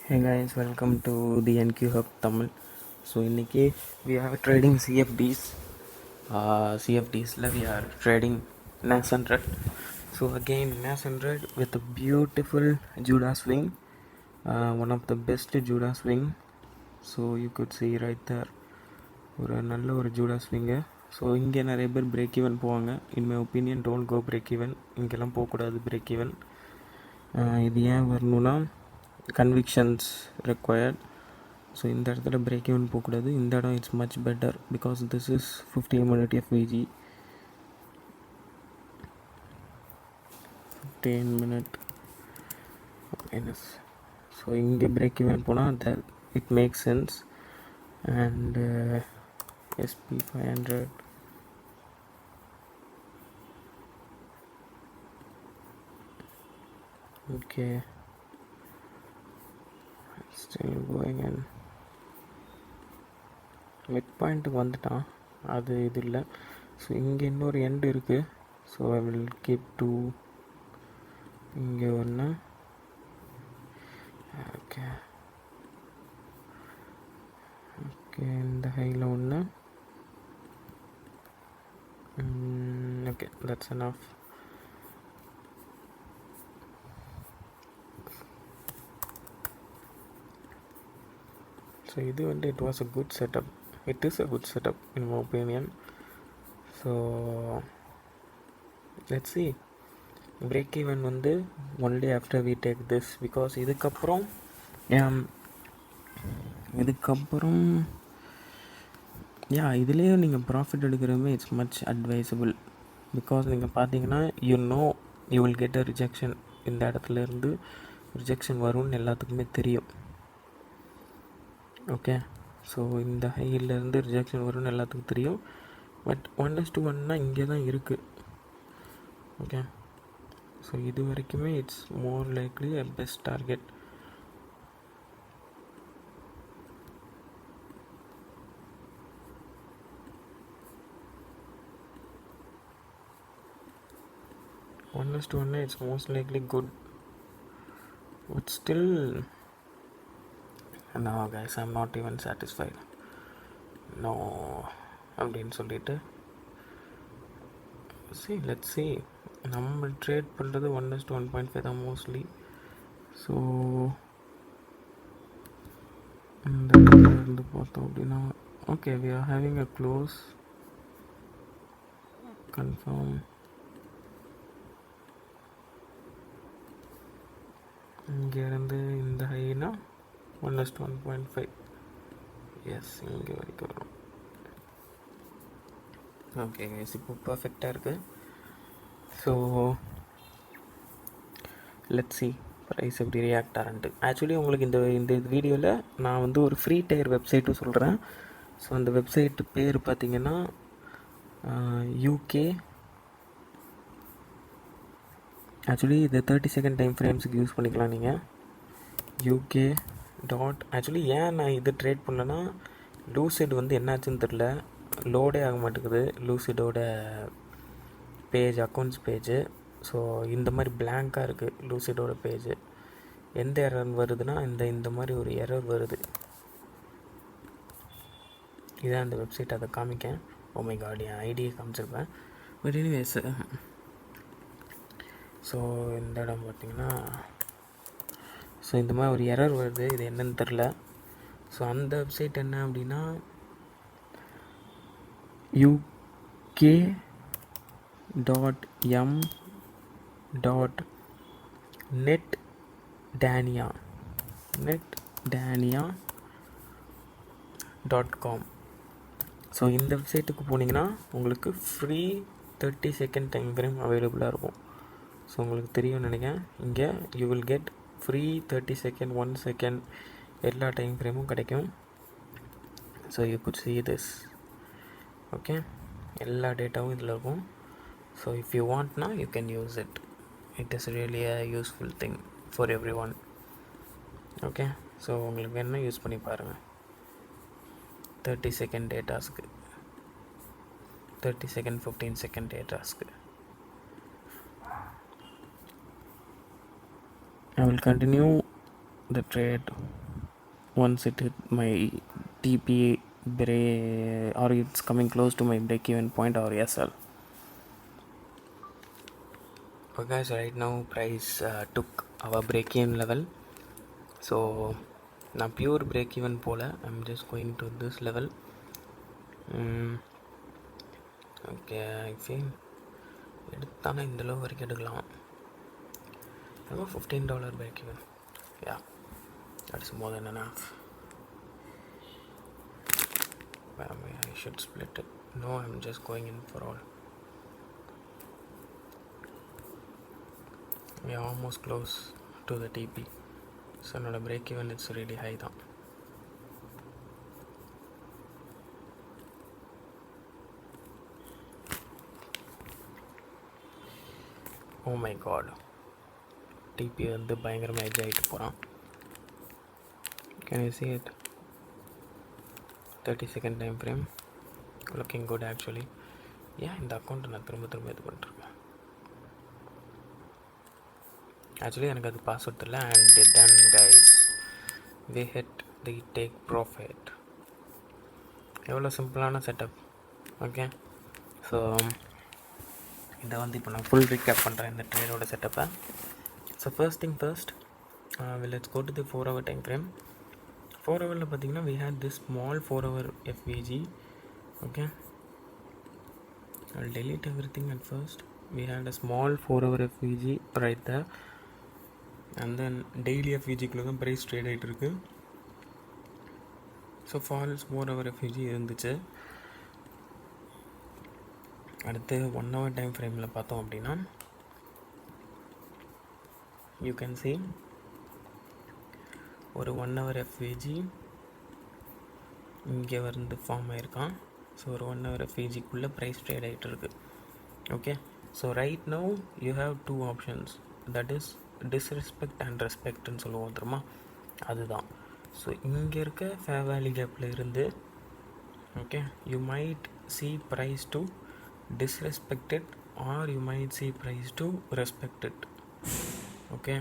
Hey guys, welcome to the NQ Hub Tamil. So இன்னைக்கு we are trading CFDs. CFDsல we are trading NAS 100. So again NAS 100 with a beautiful Judas Swing. One of the best Judas Swing. So you could see right there. ஒரு நல்ல ஒரு Judas Swing. So இங்கே நிறைய பேர் break even போவாங்க. In my opinion don't go break even. இங்கெல்லாம் போகக்கூடாது break even. இது ஏன் வரணுன்னா கன்விக்ஷன்ஸ் ரெக்வயர்ட். ஸோ இந்த இடத்துல பிரேக் ஈவன் போகக்கூடாது. இந்த இடம் it's much better because this is 50 minute FVG. 15 minute minus. So இங்கே பிரேக் ஈவன் போனால் that it makes sense. And SP 500 okay, still going in. Mid பாயிண்ட்டுக்கு வந்துட்டான், அது இது இல்லை. ஸோ இங்கே இன்னொரு எண்டு இருக்குது. So I will keep two. இங்கே ஒன்று. ஓகே ஓகே, இந்த ஹையில் ஒன்று. Okay, that's enough. ஸோ இது வந்து it was a good setup. It is a good setup in my opinion. So let's see. Break even வந்து one day after we take this, because இதுக்கப்புறம் இதுலேயே நீங்கள் profit எடுக்கிறதுமே இட்ஸ் மச் அட்வைசபிள். பிகாஸ் நீங்கள் பார்த்தீங்கன்னா you will get a rejection. இந்த இடத்துல இருந்து ரிஜெக்ஷன் வரும்னு எல்லாத்துக்குமே தெரியும். ஓகே, ஸோ இந்த ஹையிலேருந்து ரிஜெக்ஷன் வரும்னு எல்லாத்துக்கும் தெரியும். பட் 1:1 இங்கே தான் இருக்குது. ஓகே, ஸோ இது வரைக்குமே it's more likely a best target. it's most likely good, but still no guys, I'm not even satisfied. No அப்படின்னு சொல்லிட்டு let's see. நம்ம ட்ரேட் பண்ணுறது 1:1.5 தான் மோஸ்ட்லி. ஸோ இந்த இருந்து பார்த்தோம் அப்படின்னா okay, we are having a close confirm. இங்கேருந்து இந்த ஹைனா 1:1.5. எஸ், இங்கே வரைக்கும் வரும். ஓகே கைஸ், இப்போ பர்ஃபெக்டாக இருக்குது. ஸோ லெட்ஸ் see ப்ரைஸ் எப்படி ரியாக்ட் ஆகிட்டு. ஆக்சுவலி உங்களுக்கு இந்த வீடியோவில் நான் வந்து ஒரு ஃப்ரீ டயர் வெப்சைட்டும் சொல்கிறேன். ஸோ அந்த வெப்சைட்டு பேர் பார்த்தீங்கன்னா யூகே. ஆக்சுவலி இது 30 செகண்ட் டைம் ஃப்ரேம்ஸுக்கு யூஸ் பண்ணிக்கலாம் நீங்கள். UK dot. ஆக்சுவலி ஏன் நான் இது ட்ரேட் பண்ணேன்னா, லூசிட் வந்து என்னாச்சுன்னு தெரில, லோடே ஆக மாட்டேங்குது லூசிடோட பேஜ், அக்கௌண்ட்ஸ் பேஜு. ஸோ இந்த மாதிரி பிளாங்காக இருக்குது லூசிடோட பேஜு. எந்த எரர் வருதுன்னா இந்த மாதிரி ஒரு எரர் வருது. இதான் அந்த வெப்சைட், அதை காமிக்கேன். ஓ மை காட், என் ஐடியை காமிச்சிருப்பேன். பட் எனிவேஸ், ஸோ இந்த இடம் பார்த்திங்கன்னா ஸோ இந்த மாதிரி ஒரு எரர் வருது. இது என்னன்னு தெரில. ஸோ அந்த வெப்சைட் என்ன அப்படின்னா uk.m.netdania.com. ஸோ இந்த வெப்சைட்டுக்கு போனீங்கன்னா உங்களுக்கு ஃப்ரீ 30 செகண்ட் டைம் ஃப்ரேம் அவைலபிளாக இருக்கும். ஸோ உங்களுக்கு தெரியும்னு நினைக்கிறேன். இங்கே you will get free 30 second, 1 second எல்லா டைம் ஃப்ரேமும் கிடைக்கும். So you could see this. Okay, எல்லா டேட்டாவும் இதில் இருக்கும். ஸோ இஃப் யூ வாண்ட்னா you can use it. It is really a useful thing for everyone. Okay, so உங்களுக்கு வேணும்னா யூஸ் பண்ணி பாருங்கள். 30 செகண்ட் டேட்டாஸ்க்கு, 30 செகண்ட் 15 செகண்ட் டேட்டாஸ்க்கு. I will continue the trade once it hit my TP or it's coming close to my break even point or SL. Okay guys, right now price took our break even level. So நான் pure break even போல் I'm just going to this level. Okay, I feel எடுத்தானே இந்த level வரைக்கும் எடுக்கலாம். about $15 break even. Yeah, that's more than enough. I should split it. No, I'm just going in for all. We are almost close to the TP. So not a break even, it's really high down. Oh my god, TP வந்து பயங்கரமாக edge ஆகிட்டு போகிறான். Can you see it? 30-second time frame, looking good actually. இந்த அக்கௌண்ட்டை நான் திரும்ப இது பண்ணிட்டுருக்கேன். ஆக்சுவலி எனக்கு அது பாஸ்வேர்ட் தெரியல. And ton guys, we hit the take profit. எவ்வளோ சிம்பிளான செட்டப். ஓகே, ஸோ இதை வந்து இப்போ நான் ஃபுல் ரீகேப் பண்ணுறேன் இந்த ட்ரேடோட செட்டப்பை. So first thing first, let's go to the 4 hour time frame. 4 hour பார்த்தீங்கன்னா we had this small 4 hour FVG. okay, I'll delete everything at first. We had a small 4 hour FVG right there, and then daily FVG குள்ள தான் price trade ஆகிட்டு இருக்கு. So falls 4 hour FVG இருந்துச்சு. அடுத்து 1 hour time ஃப்ரேமில் பார்த்தோம் அப்படின்னா you can see ஒரு 1 hour FVG இங்கே வந்து ஃபார்ம் ஆகிருக்கான். ஸோ ஒரு 1 hour FVGக்குள்ளே ப்ரைஸ் ட்ரேட் ஆகிட்டு இருக்கு. Okay, so right now you have 2 options, that is disrespect and ரெஸ்பெக்ட்னு சொல்லுவோம் தெரியுமா, அதுதான். ஸோ இங்கே இருக்க ஃபேர் வேல்யூ கேப்பில் இருந்து okay, you might see price to disrespect it or you might see price to respect it. okay,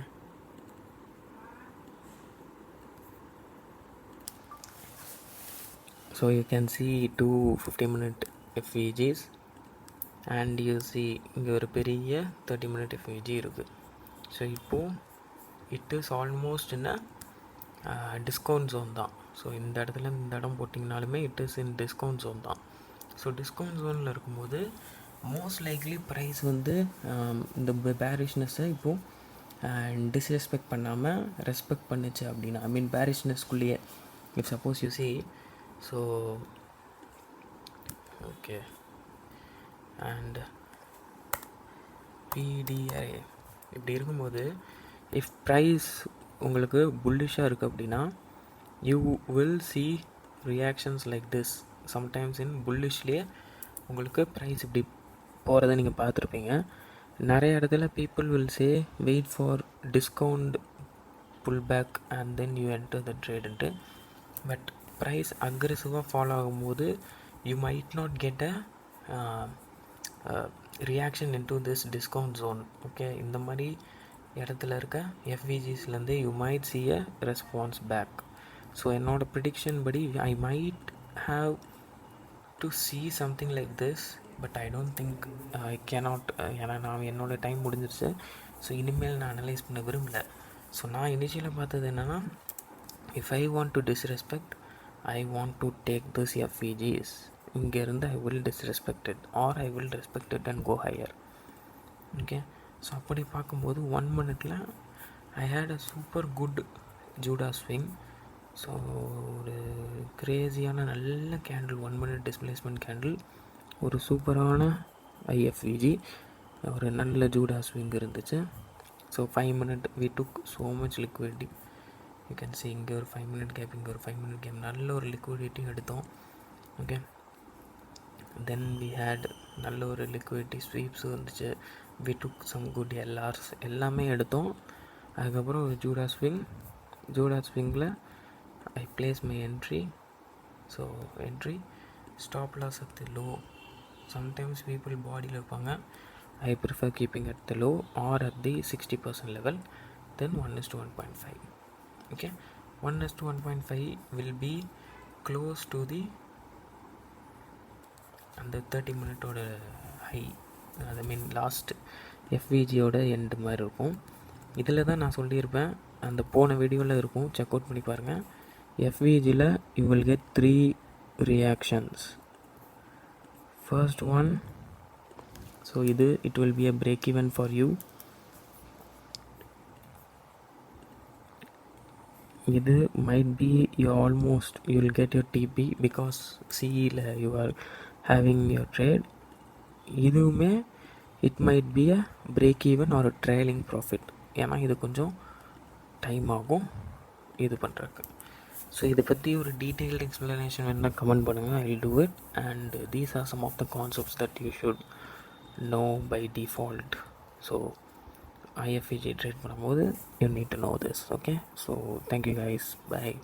so you can see 2 50-minute FVGs and you see இங்கே ஒரு பெரிய 30-minute FVG இருக்குது. So இப்போது it is almost என்ன discount zone தான். So இந்த இடத்துல இந்த இடம் போட்டிங்கனாலுமே it is in discount zone தான். ஸோ டிஸ்கவுண்ட் ஜோனில் இருக்கும்போது மோஸ்ட் லைக்லி ப்ரைஸ் வந்து இந்த பேரிஷ்னஸை இப்போது டிஸ்ரெஸ்பெக்ட் பண்ணாமல் ரெஸ்பெக்ட் பண்ணுச்சு அப்படின்னா, ஐ மீன் பேரிஷ்னஸ்குள்ளேயே if suppose you see. So okay, and PDI இப்படி இருக்கும்போது இஃப் ப்ரைஸ் உங்களுக்கு புல்லிஷாக இருக்குது அப்படின்னா you will see reactions like this. Sometimes in புல்லிஷ்லேயே உங்களுக்கு ப்ரைஸ் இப்படி போகிறத நீங்கள் பார்த்துருப்பீங்க. நிறைய இடத்துல people will say wait for discount pull back and then you enter the ட்ரேடுன்ட்டு. பட் ப்ரைஸ் அக்ரெசிவாக ஃபாலோ ஆகும்போது you might not get a reaction into this discount zone. Okay, இந்த மாதிரி இடத்துல இருக்க FVGஸ்லேருந்து you might see a response back. So என்னோடய prediction படி I might have to see something like this, but I don't think I cannot. ஏன்னா நான் என்னோடய டைம் முடிஞ்சிருச்சு. ஸோ இனிமேல் நான் அனலைஸ் பண்ண விரும்பல. ஸோ நான் இனிஷியலாக பார்த்தது என்னென்னா, if I want to disrespect I want to take this FVGs. இங்கேருந்து I will disrespect it or I will respect it and go higher. Okay, so அப்படி பார்க்கும்போது 1 minute I had a super good Judas swing. So ஒரு க்ரேஸியான நல்ல candle, 1 minute displacement candle, ஒரு சூப்பரான IFVG, ஒரு நல்ல ஜூடாஸ் ஸ்விங் இருந்துச்சு. So 5 minute we took so much liquidity. you can see இங்கே ஒரு 5 minute கேப், இங்கே ஒரு 5 minute கேப், நல்ல ஒரு லிக்விடிட்டி எடுத்தோம். ஓகே, தென் we had நல்ல ஒரு லிக்விடிட்டி ஸ்வீப்ஸும் இருந்துச்சு. we took some good LRs எல்லாமே எடுத்தோம். அதுக்கப்புறம் ஒரு Judas ஸ்விங்கில் I place my entry. So entry, stop loss at the low. Sometimes people body வைப்பாங்க. I prefer keeping at the low or at the 60% level. Then 1:1.5. okay, 1:1.5 will be close to the அந்த 30 மினிட்டோட high, ஐ மீன் last எஃப்விஜியோட end மாதிரி இருக்கும். இதில் தான் நான் சொல்லியிருப்பேன், அந்த போன வீடியோவில் இருக்கும், செக் அவுட் பண்ணி பாருங்கள். எஃப்விஜியில் you will get 3 reactions. First one, so it will be a break even for you. இது might be you'll get your TP because CEல you are having your trade. இதுவுமே it might be a break even or a trailing profit, ஏன்னா இது கொஞ்சம் time ஆகும் இது பண்ணுறதுக்கு. So இதை பற்றி ஒரு டீட்டெயில்டு எக்ஸ்ப்ளனேஷன் வேணால் கமெண்ட் பண்ணுங்கள், ஐ do it. And these are some of the concepts that you should know by default. So IFEG trade பண்ணும்போது you need to know this. Okay, so thank you guys, bye.